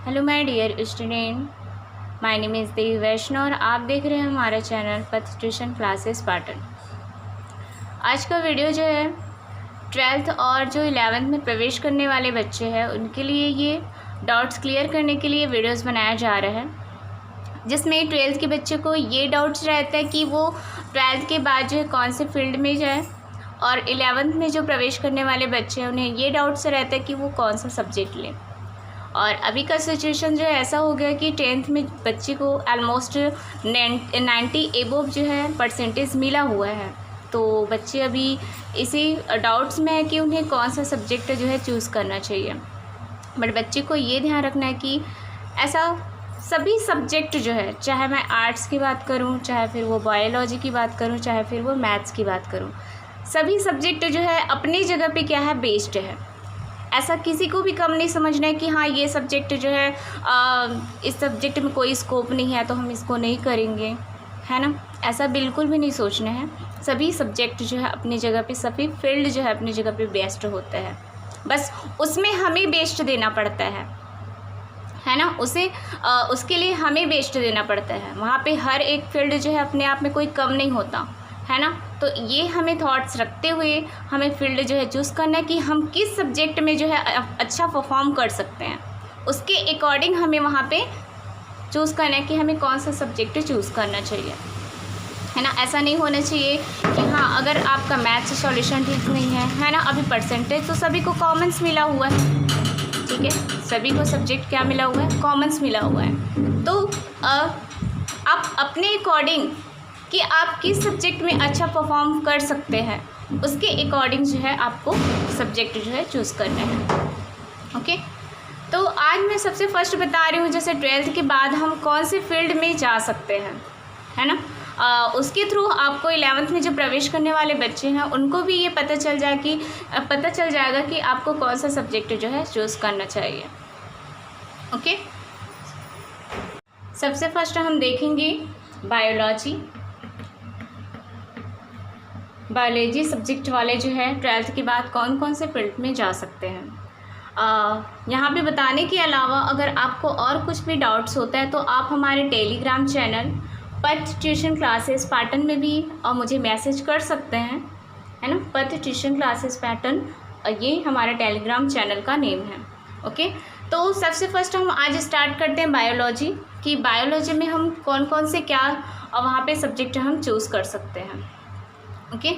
Hello my dear student, my name is Devi Vaishnav और आप देख रहे हैं हमारा चैनल पथ ट्यूशन क्लासेस पाटन। आज का वीडियो जो है 12th और जो 11th में प्रवेश करने वाले बच्चे हैं उनके लिए ये डाउट्स क्लियर करने के लिए वीडियोस बनाया जा रहा है, जिसमें 12th के बच्चे को ये डाउट्स रहता है कि वो 12th के बाद जो है कौन से फील्ड में जाए, और 11th में जो प्रवेश करने वाले बच्चे हैं उन्हें ये डाउट्स रहता है कि वो कौन सा सब्जेक्ट लें। और अभी का सिचुएशन जो है ऐसा हो गया कि 10th में बच्चे को ऑलमोस्ट 90 एबोव जो है परसेंटेज मिला हुआ है, तो बच्चे अभी इसी डाउट्स में है कि उन्हें कौन सा सब्जेक्ट जो है चूज़ करना चाहिए। बट बच्चे को ये ध्यान रखना है कि ऐसा सभी सब्जेक्ट जो है, चाहे मैं आर्ट्स की बात करूं, चाहे फिर वो बायोलॉजी की बात करूं, चाहे फिर वो मैथ्स की बात करूं, सभी सब्जेक्ट जो है अपनी जगह पे क्या है बेस्ड है। ऐसा किसी को भी कम नहीं समझना है कि हाँ ये सब्जेक्ट जो है इस सब्जेक्ट में कोई स्कोप नहीं है तो हम इसको नहीं करेंगे, है ना। ऐसा बिल्कुल भी नहीं सोचना है। सभी सब्जेक्ट जो है अपनी जगह पे, सभी फील्ड जो है अपनी जगह पे बेस्ट होता है, बस उसमें हमें बेस्ट देना पड़ता है ना। उसके लिए हमें बेस्ट देना पड़ता है। वहाँ पे हर एक फील्ड जो है अपने आप में कोई कम नहीं होता, है ना। तो ये हमें थॉट्स रखते हुए हमें फील्ड जो है चूज़ करना है कि हम किस सब्जेक्ट में जो है अच्छा परफॉर्म कर सकते हैं, उसके अकॉर्डिंग हमें वहाँ पे चूज़ करना है कि हमें कौन सा सब्जेक्ट चूज़ करना चाहिए, है ना। ऐसा नहीं होना चाहिए कि हाँ अगर आपका मैथ्स सॉल्यूशन ठीक नहीं है ना। अभी परसेंटेज तो सभी को कॉमन्स मिला हुआ है, ठीक है, सभी को सब्जेक्ट क्या मिला हुआ है, कॉमन्स मिला हुआ है। तो आप अपने अकॉर्डिंग कि आप किस सब्जेक्ट में अच्छा परफॉर्म कर सकते हैं, उसके अकॉर्डिंग जो है आपको सब्जेक्ट जो है चूज़ करना है। ओके, तो आज मैं सबसे फर्स्ट बता रही हूँ जैसे 12th के बाद हम कौन से फील्ड में जा सकते हैं, है ना। उसके थ्रू आपको 11th में जो प्रवेश करने वाले बच्चे हैं उनको भी ये पता चल जाएगा कि आपको कौन सा सब्जेक्ट जो है चूज़ करना चाहिए। ओके, सबसे फर्स्ट हम देखेंगे बायोलॉजी सब्जेक्ट वाले जो है 12th के बाद कौन कौन से फील्ड में जा सकते हैं। यहाँ पे बताने के अलावा अगर आपको और कुछ भी डाउट्स होता है तो आप हमारे टेलीग्राम चैनल पथ ट्यूशन क्लासेस पाटन में भी मुझे मैसेज कर सकते हैं, है ना। पथ ट्यूशन क्लासेस पाटन ये हमारा टेलीग्राम चैनल का नेम है। ओके, तो सबसे फर्स्ट हम आज स्टार्ट करते हैं बायोलॉजी कि बायोलॉजी में हम कौन कौन से क्या वहाँ पे सब्जेक्ट हम चूज़ कर सकते हैं। ओके,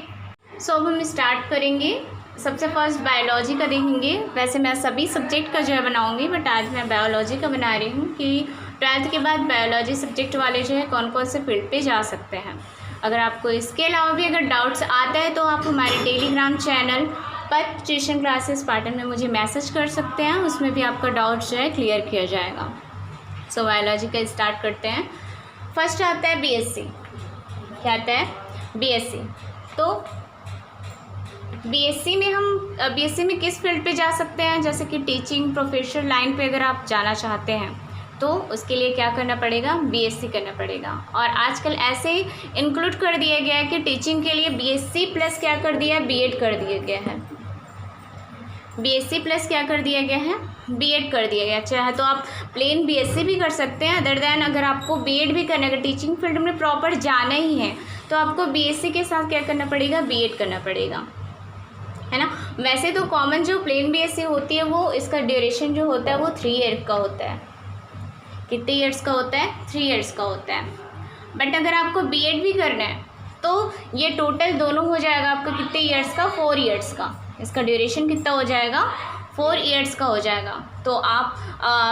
सो अब हम स्टार्ट करेंगे। सबसे फर्स्ट बायोलॉजी का देखेंगे। वैसे मैं सभी सब्जेक्ट का जो है बनाऊंगी, बट आज मैं बायोलॉजी का बना रही हूँ कि 12th के बाद बायोलॉजी सब्जेक्ट वाले जो है कौन कौन से फील्ड पे जा सकते हैं। अगर आपको इसके अलावा भी अगर डाउट्स आता है तो आप हमारे टेलीग्राम चैनल पथ ट्यूशन क्लासेस पाटन में मुझे मैसेज कर सकते हैं, उसमें भी आपका डाउट जो है क्लियर किया जाएगा। सो बायोलॉजी का स्टार्ट करते हैं। फर्स्ट आता है बीएससी। क्या आता है? बीएससी। तो बीएससी में किस फील्ड पे जा सकते हैं, जैसे कि टीचिंग प्रोफेसर लाइन पे अगर आप जाना चाहते हैं तो उसके लिए क्या करना पड़ेगा, बीएससी करना पड़ेगा। और आजकल ऐसे इंक्लूड कर दिया गया है कि टीचिंग के लिए बीएससी प्लस क्या कर दिया है, बीएड कर दिया गया है। बीएससी प्लस क्या कर दिया गया है, बीएड कर दिया गया। चाहे तो आप प्लेन बीएससी भी कर सकते हैं, अदर देन अगर आपको बीएड भी करना है, अगर टीचिंग फील्ड में प्रॉपर जाना ही है तो आपको बीएससी के साथ क्या करना पड़ेगा, बीएड करना पड़ेगा, है ना। वैसे तो कॉमन जो प्लेन बीएससी होती है वो इसका ड्यूरेशन जो होता है वो 3 ईयर का होता है। कितने ईयर्स का होता है, 3 ईयर्स का होता है। बट अगर आपको बीएड भी करना है तो ये टोटल दोनों हो जाएगा आपका कितने ईयर्स का, 4 ईयर्स का। इसका ड्यूरेशन कितना हो जाएगा, 4 ईयर्स का हो जाएगा। तो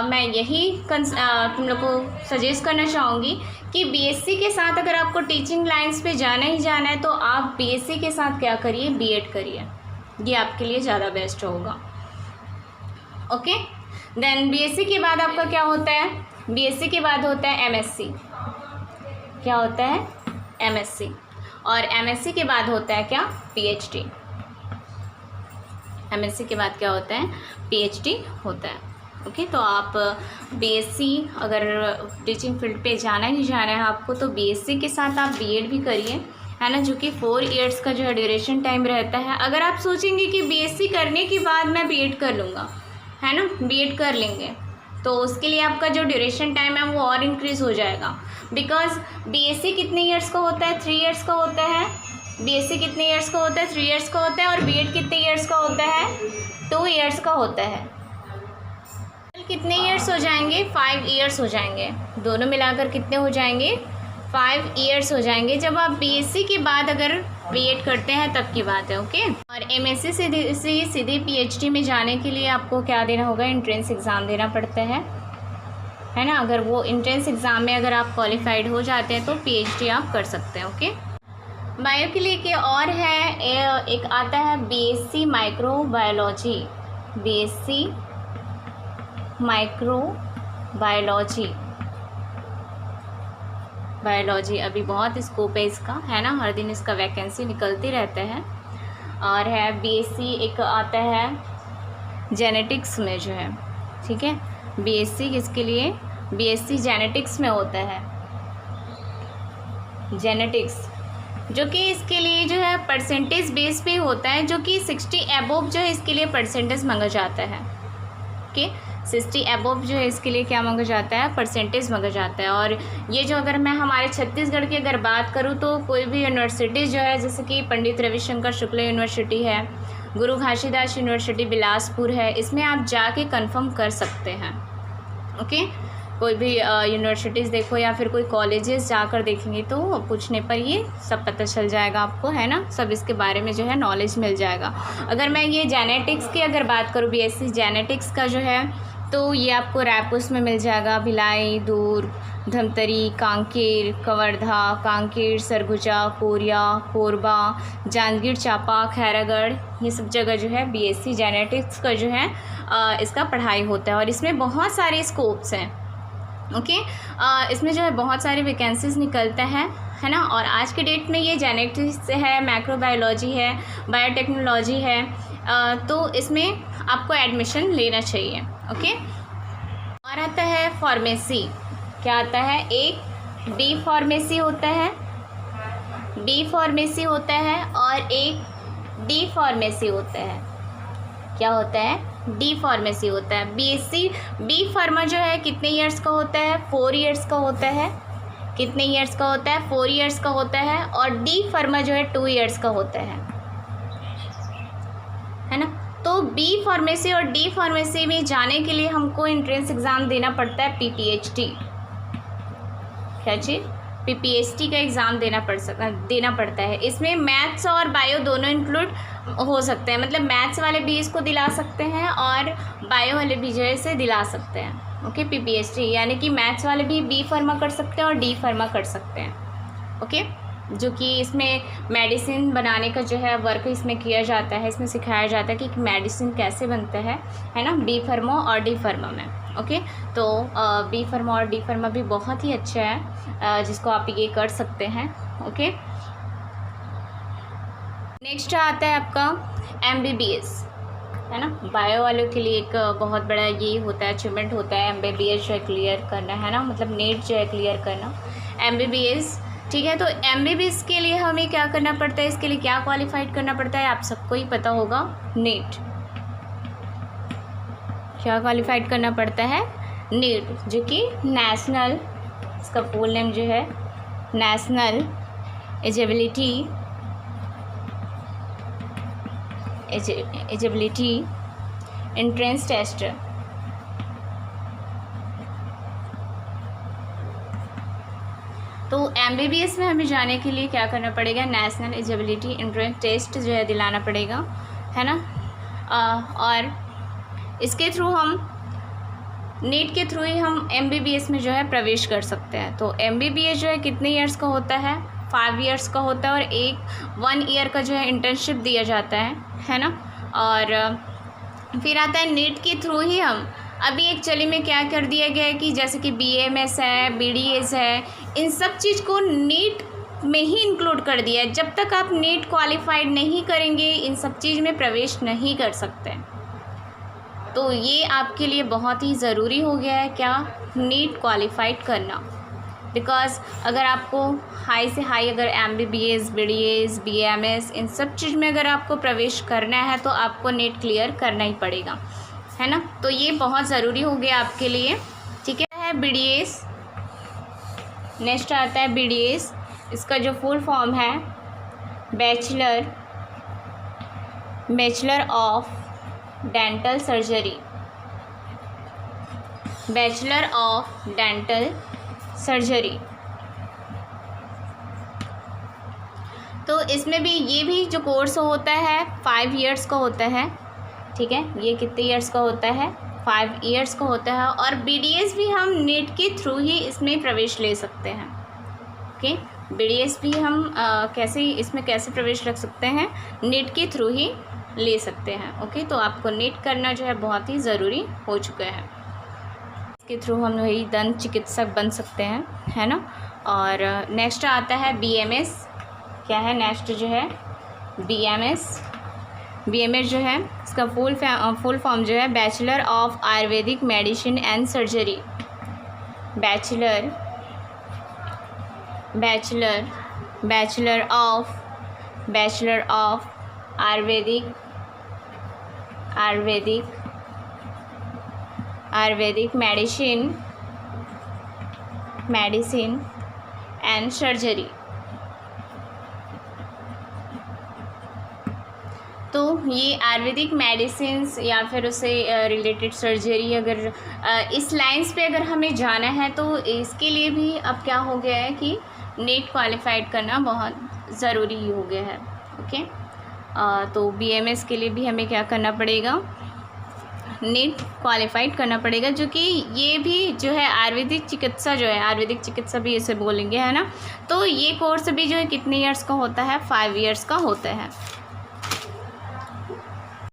मैं यही तुम लोग को सजेस्ट करना चाहूँगी कि बीएससी के साथ अगर आपको टीचिंग लाइन्स पे जाना ही जाना है तो आप बीएससी के साथ क्या करिए, बीएड करिए, ये आपके लिए ज़्यादा बेस्ट होगा। ओके, देन बीएससी के बाद आपका क्या होता है, बीएससी के बाद होता है एमएससी। क्या होता है, एमएससी। और एमएससी के बाद होता है क्या, पीएचडी। एमएससी के बाद क्या होता है, पीएचडी होता है। ओके, तो आप बीएससी अगर टीचिंग फील्ड पे जाना ही जाना है आपको तो बीएससी के साथ आप बीएड भी करिए, है ना, जो कि 4 ईयर्स का जो है ड्यूरेशन टाइम रहता है। अगर आप सोचेंगे कि बीएससी करने के बाद मैं बीएड कर लूँगा, है ना, बीएड कर लेंगे, तो उसके लिए आपका जो ड्यूरेशन टाइम है वो और इंक्रीज़ हो जाएगा। बिकॉज बीएससी कितने ईयर्स का होता है? 3 ईयर्स का होता है। बीएससी कितने ईयर्स का होता है? 3 ईयर्स का होता है। और बीएड कितने ईयर्स का होता है? 2 ईयर्स का होता है। कितने ईयर्स हो जाएंगे? 5 ईयर्स हो जाएंगे। दोनों मिलाकर कितने हो जाएंगे? 5 ईयर्स हो जाएंगे। जब आप बीएससी के बाद अगर बीएड करते हैं तब की बात है। ओके। और एमएससी से सीधे पीएचडी में जाने के लिए आपको क्या देना होगा? एंट्रेंस एग्ज़ाम देना पड़ता है ना। अगर वो एंट्रेंस एग्ज़ाम में अगर आप क्वालिफाइड हो जाते हैं तो पीएचडी आप कर सकते हैं। ओके। बायो के लिए क्या और है? एक आता है बीएससी माइक्रोबायोलॉजी। बीएससी माइक्रोबायोलॉजी अभी बहुत स्कोप है इसका, है ना। हर दिन इसका वैकेंसी निकलती रहते हैं। और है बीएससी एक आता है जेनेटिक्स में जो है, ठीक है। बीएससी किसके लिए? बीएससी जेनेटिक्स में होता है, जेनेटिक्स, जो कि इसके लिए जो है परसेंटेज बेस पे होता है, जो कि 60 एबोव जो है इसके लिए परसेंटेज मांगा जाता है। ओके। 60 एबोव जो है इसके लिए क्या मांगा जाता है? परसेंटेज मांगा जाता है। और ये जो अगर मैं हमारे छत्तीसगढ़ की अगर बात करूँ तो कोई भी यूनिवर्सिटी जो है, जैसे कि पंडित रविशंकर शुक्ला यूनिवर्सिटी है, गुरु घासीदास यूनिवर्सिटी बिलासपुर है, इसमें आप जाके कंफर्म कर सकते हैं। ओके। कोई भी यूनिवर्सिटीज़ देखो या फिर कोई कॉलेजेस जाकर देखेंगे तो पूछने पर ये सब पता चल जाएगा आपको, है ना। सब इसके बारे में जो है नॉलेज मिल जाएगा। अगर मैं ये जेनेटिक्स की अगर बात करूँ, बीएससी जेनेटिक्स का जो है, तो ये आपको रायपुर में मिल जाएगा। भिलाई, दूर, धमतरी, कांकेर, कवर्धा, कांकेर, सरगुजा, कोरिया, कोरबा, जांजगीर चांपा, खैरागढ़, ये सब जगह जो है बीएससी जेनेटिक्स का जो है इसका पढ़ाई होता है। और इसमें बहुत सारे स्कोप्स हैं। ओके। इसमें जो है बहुत सारी वैकेंसीज निकलते हैं, है ना। और आज के डेट में ये जेनेटिक्स है, माइक्रोबायोलॉजी है, बायोटेक्नोलॉजी है, तो इसमें आपको एडमिशन लेना चाहिए। ओके। और आता है फार्मेसी। क्या आता है? एक बी फार्मेसी होता है, बी फार्मेसी होता है, और एक डी फार्मेसी होता है। क्या होता है? डी फार्मेसी होता है। बीएससी बी फार्मा जो है कितने ईयर्स का होता है? 4 ईयर्स का होता है। कितने ईयर्स का होता है? 4 ईयर्स का होता है। और डी फार्मा जो है 2 ईयर्स का होता है ना। तो बी फार्मेसी और डी फार्मेसी में जाने के लिए हमको एंट्रेंस एग्ज़ाम देना पड़ता है, पीपीएचडी। क्या चीज़? पीपीएचडी का एग्ज़ाम देना पड़ता है। इसमें मैथ्स और बायो दोनों इंक्लूड हो सकते हैं, मतलब मैथ्स वाले भी इसको दिला सकते हैं और बायो वाले भी जो है इसे दिला सकते हैं। ओके। पीपीएचडी यानी कि मैथ्स वाले भी बी फार्मा कर सकते हैं और डी फार्मा कर सकते हैं। ओके। जो कि इसमें मेडिसिन बनाने का जो है वर्क इसमें किया जाता है, इसमें सिखाया जाता है कि मेडिसिन कैसे बनता है ना, बी फार्मा और डी फार्मा में। ओके। तो बी फार्मा और डी फार्मा भी बहुत ही अच्छा है, जिसको आप ये कर सकते हैं। ओके। नेक्स्ट आता है आपका एमबीबीएस, है ना। बायो वालों के लिए एक बहुत बड़ा ये होता है, अचीवमेंट होता है एमबीबीएस जो है क्लियर करना, है ना, मतलब नीट जो है क्लियर करना, एमबीबीएस। ठीक है। तो एमबीबीएस के लिए हमें क्या करना पड़ता है? इसके लिए क्या क्वालिफाइड करना पड़ता है? आप सबको ही पता होगा, नीट। क्या क्वालिफाइड करना पड़ता है? नीट, जो कि नेशनल, इसका फुल नेम जो है नेशनल एलिजिबिलिटी एंट्रेंस टेस्ट। तो एमबीबीएस में हमें जाने के लिए क्या करना पड़ेगा? नेशनल एलिजिबिलिटी एंट्रेंस टेस्ट जो है दिलाना पड़ेगा, है ना। और इसके थ्रू हम, नीट के थ्रू ही हम एमबीबीएस में जो है प्रवेश कर सकते हैं। तो एमबीबीएस जो है कितने ईयर्स का होता है? 5 ईयर्स का होता है। और 1 ईयर का जो है इंटर्नशिप दिया जाता है ना। और फिर आता है नीट के थ्रू ही हम, अभी एक्चुअली में क्या कर दिया गया है कि जैसे कि बीएमएस है, बीडीएस है, इन सब चीज़ को नीट में ही इंक्लूड कर दिया है। जब तक आप नीट क्वालिफाइड नहीं करेंगे इन सब चीज़ में प्रवेश नहीं कर सकते। तो ये आपके लिए बहुत ही ज़रूरी हो गया है, क्या? नीट क्वालिफाइड करना। बिकॉज़ अगर आपको हाई से हाई अगर एमबीबीएस, बीडीएस, बीएमएस इन सब चीज़ में अगर आपको प्रवेश करना है तो आपको नीट क्लियर करना ही पड़ेगा। है ना। तो ये बहुत ज़रूरी हो गया आपके लिए, ठीक है। BDS, नेक्स्ट आता है BDS। इसका जो फुल फॉर्म है bachelor of dental surgery, bachelor of dental surgery. तो इसमें भी ये भी जो कोर्स होता है 5 इयर्स का होता है, ठीक है। ये कितने इयर्स का होता है? 5 इयर्स का होता है। और BDS भी हम नीट के थ्रू ही इसमें प्रवेश ले सकते हैं, ओके। BDS भी हम कैसे प्रवेश रख सकते हैं? नीट के थ्रू ही ले सकते हैं, ओके। तो आपको नीट करना जो है बहुत ही ज़रूरी हो चुका है। इसके थ्रू हम वही दंत चिकित्सक बन सकते हैं, है ना। और नेक्स्ट आता है BMS। क्या है नेक्स्ट जो है? BMS जो है इसका फुल फॉर्म जो है bachelor of Ayurvedic medicine and surgery. Bachelor of Ayurvedic medicine and surgery. तो ये आयुर्वेदिक मेडिसिन्स या फिर उससे रिलेटेड सर्जरी, अगर इस लाइंस पे अगर हमें जाना है तो इसके लिए भी अब क्या हो गया है कि नीट क्वालिफाइड करना बहुत ज़रूरी हो गया है, ओके। तो BMS के लिए भी हमें क्या करना पड़ेगा? नीट क्वालिफाइड करना पड़ेगा, जो कि ये भी जो है आयुर्वेदिक चिकित्सा भी इसे बोलेंगे, है ना। तो ये कोर्स भी जो है कितने ईयर्स का होता है? 5 इयर्स का होता है।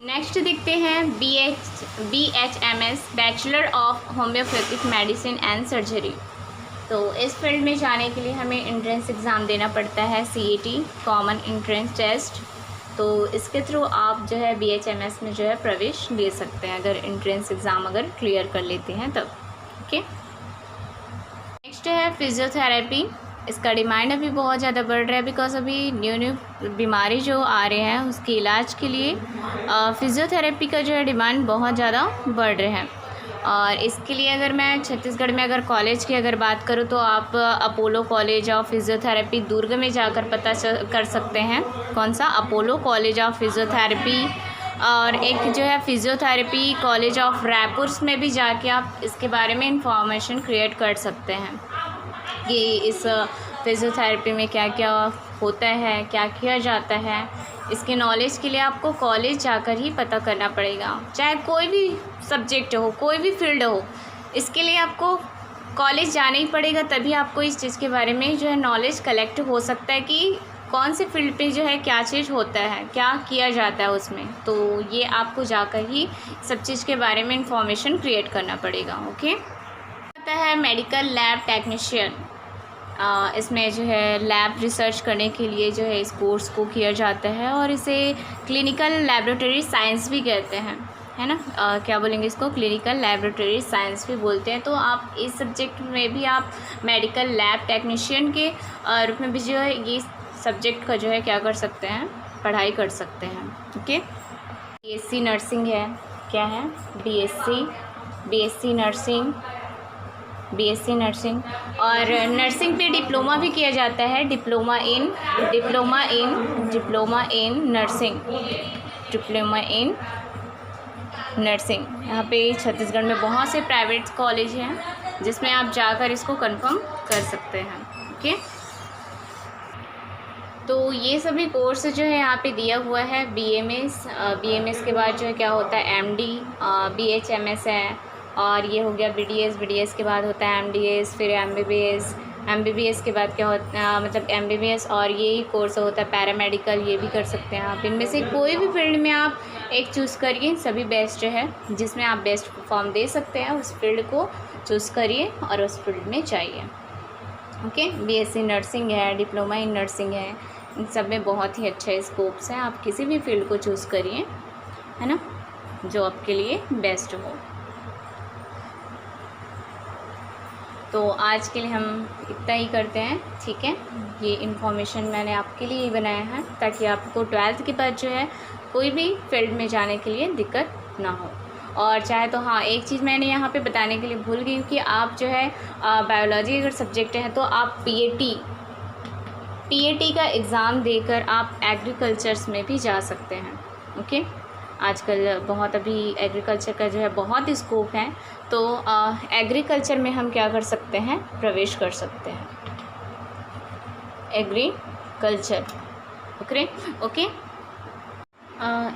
नेक्स्ट देखते हैं BHMS, bachelor of homeopathic medicine and surgery. तो इस फील्ड में जाने के लिए हमें एंट्रेंस एग्ज़ाम देना पड़ता है, CET, कॉमन एंट्रेंस टेस्ट। तो इसके थ्रू आप जो है BHMS में जो है प्रवेश ले सकते हैं, अगर एंट्रेंस एग्ज़ाम अगर क्लियर कर लेते हैं तब, ओके। नेक्स्ट है फिजियोथेरेपी। इसका डिमांड अभी बहुत ज़्यादा बढ़ रहा है, बिकॉज अभी न्यू बीमारी जो आ रहे हैं उसके इलाज के लिए फिजियोथेरेपी का जो है डिमांड बहुत ज़्यादा बढ़ रहा है। और इसके लिए अगर मैं छत्तीसगढ़ में अगर कॉलेज की अगर बात करूँ तो आप अपोलो कॉलेज ऑफ फिजियोथेरेपी दुर्ग में जाकर पता कर सकते हैं। कौन सा? Apollo college of physiotherapy. और एक जो है फिजियोथेरेपी कॉलेज ऑफ रायपुर में भी जाके आप इसके बारे में इंफॉर्मेशन क्रिएट कर सकते हैं कि इस फिजियोथेरेपी में क्या क्या होता है, क्या किया जाता है। इसके नॉलेज के लिए आपको कॉलेज जाकर ही पता करना पड़ेगा, चाहे कोई भी सब्जेक्ट हो, कोई भी फील्ड हो, इसके लिए आपको कॉलेज जाना ही पड़ेगा। तभी आपको इस चीज़ के बारे में जो है नॉलेज कलेक्ट हो सकता है कि कौन से फील्ड पे जो है क्या चीज़ होता है, क्या किया जाता है उसमें। तो ये आपको जाकर ही सब चीज़ के बारे में इंफॉर्मेशन क्रिएट करना पड़ेगा, ओके। आता है मेडिकल लैब टेक्नीशियन। इसमें जो है लैब रिसर्च करने के लिए जो है इस कोर्स को किया जाता है, और इसे क्लिनिकल लैबोरेटरी साइंस भी कहते हैं, है ना। क्या बोलेंगे इसको? क्लिनिकल लैबोरेटरी साइंस भी बोलते हैं। तो आप इस सब्जेक्ट में भी आप मेडिकल लैब टेक्नीशियन के रूप में भी जो है ये सब्जेक्ट का जो है क्या कर सकते हैं? पढ़ाई कर सकते हैं, ओके। BSc नर्सिंग है। क्या है? BSc nursing. और नर्सिंग पे डिप्लोमा भी किया जाता है, डिप्लोमा इन नर्सिंग। यहाँ पे छत्तीसगढ़ में बहुत से प्राइवेट कॉलेज हैं जिसमें आप जाकर इसको कंफर्म कर सकते हैं, ओके। तो ये सभी कोर्स जो है यहाँ पे दिया हुआ है। BMS के बाद जो है क्या होता है? MD, BHMS है, और ये हो गया BDS के बाद होता है MDS, फिर MBBS के बाद क्या होता है मतलब MBBS, और यही कोर्स होता है पैरामेडिकल। ये भी कर सकते हैं आप। इनमें से कोई भी फील्ड में आप एक चूज़ करिए, सभी बेस्ट है। जिसमें आप बेस्ट परफॉर्म दे सकते हैं उस फील्ड को चूज़ करिए और उस फील्ड में जाइए, ओके। BSc नर्सिंग है, डिप्लोमा इन नर्सिंग है, इन सब में बहुत ही अच्छे स्कोप्स हैं। आप किसी भी फील्ड को चूज़ करिए, है ना, जो आपके लिए बेस्ट हो। तो आज के लिए हम इतना ही करते हैं, ठीक है। ये इन्फॉर्मेशन मैंने आपके लिए ही बनाया है ताकि आपको 12th के बाद जो है कोई भी फील्ड में जाने के लिए दिक्कत ना हो। और चाहे तो हाँ, एक चीज़ मैंने यहाँ पे बताने के लिए भूल गई कि आप जो है बायोलॉजी अगर सब्जेक्ट है तो आप पीएटी का एग्ज़ाम देकर आप एग्रीकल्चर्स में भी जा सकते हैं। ओके, आजकल बहुत अभी एग्रीकल्चर का जो है बहुत स्कोप है, तो एग्रीकल्चर में हम क्या कर सकते हैं, प्रवेश कर सकते हैं, एग्रीकल्चर। ओके।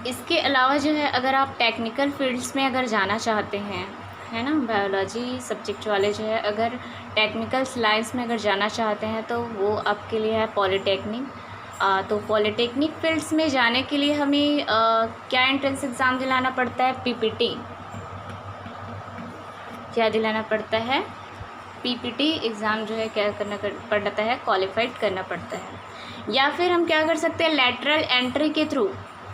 इसके अलावा जो है अगर आप टेक्निकल फील्ड्स में अगर जाना चाहते हैं, है ना, बायोलॉजी सब्जेक्ट वाले जो है अगर टेक्निकल लाइन्स में अगर जाना चाहते हैं तो वो आपके लिए है पॉलीटेक्निक। तो पॉलीटेक्निक फील्ड्स में जाने के लिए हमें क्या एंट्रेंस एग्ज़ाम दिलाना पड़ता है, पीपीटी। क्या दिलाना पड़ता है, पीपीटी एग्ज़ाम जो है क्या करना पड़ता है, क्वालिफाइड करना पड़ता है। या फिर हम क्या कर सकते हैं, लेटरल एंट्री के थ्रू।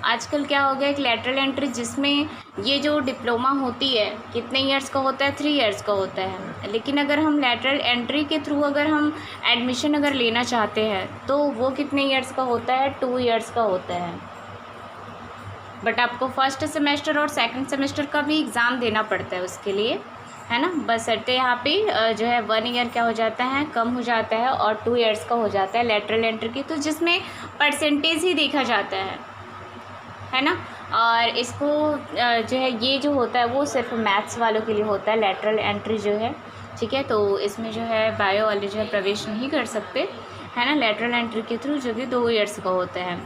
आजकल क्या हो गया, एक लेटरल एंट्री जिसमें ये जो डिप्लोमा होती है कितने ईयर्स का होता है, 3 ईयर्स का होता है। लेकिन अगर हम लेटरल एंट्री के थ्रू अगर हम एडमिशन अगर लेना चाहते हैं तो वो कितने ईयर्स का होता है, 2 ईयर्स का होता है। बट आपको फर्स्ट सेमेस्टर और सेकंड सेमेस्टर का भी एग्ज़ाम देना पड़ता है उसके लिए, है ना। बस अटे यहाँ पे जो है 1 ईयर क्या हो जाता है, कम हो जाता है और 2 ईयर्स का हो जाता है लेटरल एंट्री की, तो जिसमें परसेंटेज ही देखा जाता है ना। और इसको जो है ये जो होता है वो सिर्फ मैथ्स वालों के लिए होता है, लेटरल एंट्री जो है, ठीक है। तो इसमें जो है बायो वाले जो है प्रवेश नहीं कर सकते, है ना, लेटरल एंट्री के थ्रू, जो कि 2 ईयर्स का होता है।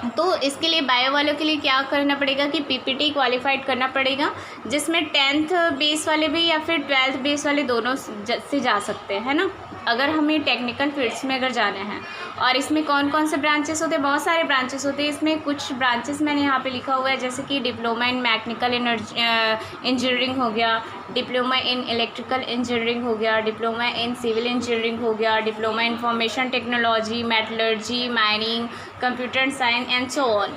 तो इसके लिए बायो वालों के लिए क्या करना पड़ेगा कि पीपीटी क्वालिफाइड करना पड़ेगा, जिसमें 10th बेस वाले भी या फिर 12th बेस वाले दोनों से जा सकते हैं, है ना, अगर हमें टेक्निकल फील्ड्स में अगर जाना है। और इसमें कौन कौन से ब्रांचेस होते हैं, बहुत सारे ब्रांचेस होते हैं। इसमें कुछ ब्रांचेस मैंने यहाँ पे लिखा हुआ है, जैसे कि डिप्लोमा इन मैकेनिकल इंजीनियरिंग हो गया, डिप्लोमा इन इलेक्ट्रिकल इंजीनियरिंग हो गया, डिप्लोमा इन सिविल इंजीनियरिंग हो गया, diploma in information technology, metallurgy, mining, computer science and so on.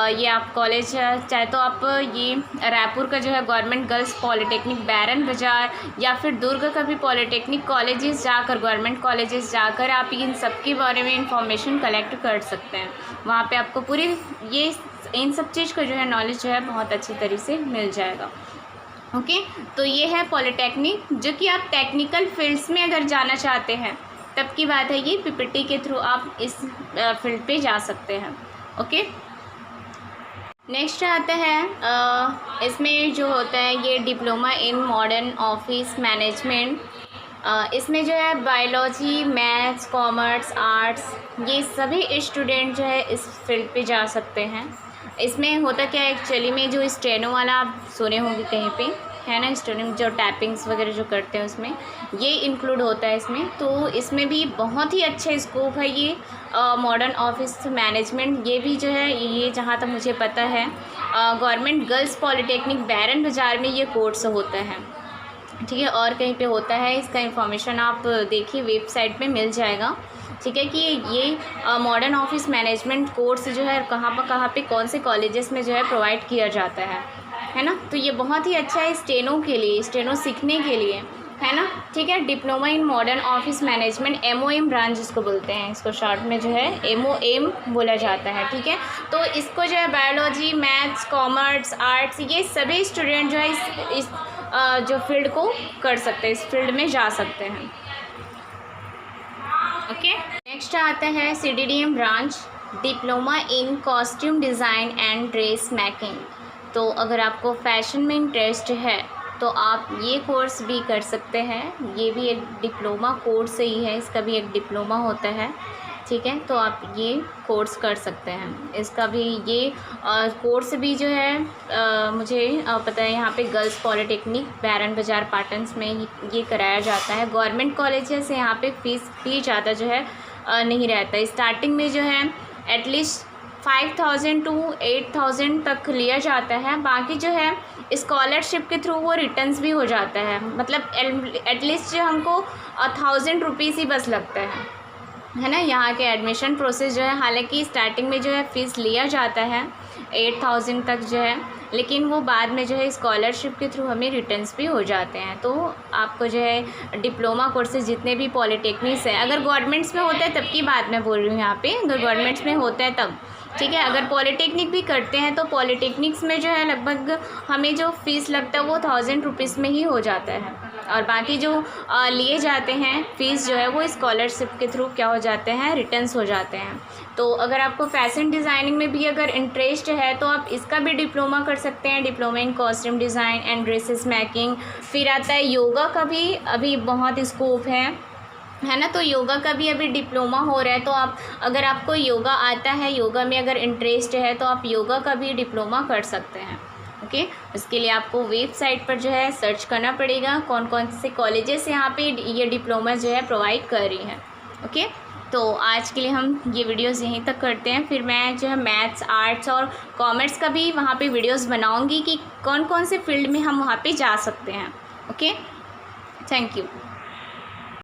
ये आप कॉलेज चाहे तो आप ये रायपुर का जो है गवर्नमेंट गर्ल्स पॉलीटेक्निक बैरन बाज़ार या फिर दुर्ग का भी पॉलीटेक्निक कॉलेजेस जाकर, गवर्नमेंट कॉलेजेस जाकर आप इन सब के बारे में इंफॉर्मेशन कलेक्ट कर सकते हैं। वहाँ पे आपको पूरी ये इन सब चीज़ का जो है नॉलेज जो है बहुत अच्छी तरीके से मिल जाएगा। ओके, तो ये है पॉलीटेक्निक, जो कि आप टेक्निकल फील्ड्स में अगर जाना चाहते हैं तब की बात है, ये पीपीटी के थ्रू आप इस फील्ड पे जा सकते हैं। ओके, नेक्स्ट आता है इसमें जो होता है ये diploma in modern office management. इसमें जो है बायोलॉजी, मैथ्स, कॉमर्स, आर्ट्स, ये सभी स्टूडेंट जो है इस फील्ड पे जा सकते हैं। इसमें होता क्या है एक्चुअली में, जो स्टेनो वाला आप सुने होंगे कहीं पे, है ना, स्टूडेंट जो टाइपिंग्स वगैरह जो करते हैं उसमें ये इंक्लूड होता है इसमें। तो इसमें भी बहुत ही अच्छा स्कोप है ये मॉडर्न ऑफिस मैनेजमेंट। ये भी जो है ये जहाँ तक मुझे पता है गवर्नमेंट गर्ल्स पॉलीटेक्निक बैरन बाज़ार में ये कोर्स होता है, ठीक है, और कहीं पे होता है। इसका इन्फॉर्मेशन आप देखिए वेबसाइट पे मिल जाएगा, ठीक है, कि ये मॉडर्न ऑफिस मैनेजमेंट कोर्स जो है कहाँ पे कौन से कॉलेजेस में जो है प्रोवाइड किया जाता है ना। तो ये बहुत ही अच्छा है स्टेनो के लिए, स्टेनो सीखने के लिए, है ना, ठीक है। Diploma in modern office management, MOM branch जिसको बोलते हैं, इसको शॉर्ट में जो है MOM बोला जाता है, ठीक है। तो इसको जो है बायोलॉजी, मैथ्स, कॉमर्स, आर्ट्स, ये सभी स्टूडेंट जो है इस जो फील्ड को कर सकते हैं, इस फील्ड में जा सकते हैं। ओके, नेक्स्ट आता है CDDM branch, diploma in costume design and dress making. तो अगर आपको फैशन में इंटरेस्ट है तो आप ये कोर्स भी कर सकते हैं। ये भी एक डिप्लोमा कोर्स ही है, इसका भी एक डिप्लोमा होता है, ठीक है। तो आप ये कोर्स कर सकते हैं। इसका भी ये कोर्स भी जो है मुझे पता है यहाँ पे गर्ल्स पॉलीटेक्निक बैरन बाज़ार पाटन्स में ये कराया जाता है। गवर्नमेंट कॉलेज से यहाँ पे फीस भी ज़्यादा जो है नहीं रहता। स्टार्टिंग में जो है एटलीस्ट 5000 to 8000 तक लिया जाता है। बाकी जो है स्कॉलरशिप के थ्रू वो रिटर्न्स भी हो जाता है, मतलब एटलीस्ट जो हमको 1000 रुपीज़ ही बस लगता है ना। यहाँ के एडमिशन प्रोसेस जो है, हालांकि स्टार्टिंग में जो है फ़ीस लिया जाता है 8000 तक जो है, लेकिन वो बाद में जो है स्कॉलरशिप के थ्रू हमें रिटर्न्स भी हो जाते हैं। तो आपको जो है डिप्लोमा कोर्सेज जितने भी पॉलीटेक्निक्स हैं, अगर गवर्नमेंट्स में होता है तब की बात मैं बोल रही हूँ यहाँ पे, अगर गवर्नमेंट्स में होता है तब, ठीक है। अगर पॉलीटेक्निक भी करते हैं तो पॉलीटेक्निक्स में जो है लगभग हमें जो फ़ीस लगता है वो 1000 रुपीज़ में ही हो जाता है, और बाकी जो लिए जाते हैं फ़ीस जो है वो स्कॉलरशिप के थ्रू क्या हो जाते हैं, रिटर्न्स हो जाते हैं। तो अगर आपको फैशन डिज़ाइनिंग में भी अगर इंटरेस्ट है तो आप इसका भी डिप्लोमा कर सकते हैं, diploma in costume design and dresses making. फिर आता है योगा का भी अभी बहुत स्कोप है ना, तो योगा का भी अभी डिप्लोमा हो रहा है। तो आप अगर आपको योगा आता है, योगा में अगर इंटरेस्ट है तो आप योगा का भी डिप्लोमा कर सकते हैं। ओके, उसके लिए आपको वेबसाइट पर जो है सर्च करना पड़ेगा कौन कौन से कॉलेजेस यहाँ पे ये डिप्लोमा जो है प्रोवाइड कर रही हैं। ओके, तो आज के लिए हम ये वीडियोस यहीं तक करते हैं। फिर मैं जो है मैथ्स, आर्ट्स और कॉमर्स का भी वहाँ पे वीडियोस बनाऊँगी कि कौन कौन से फील्ड में हम वहाँ पे जा सकते हैं। Okay, thank you.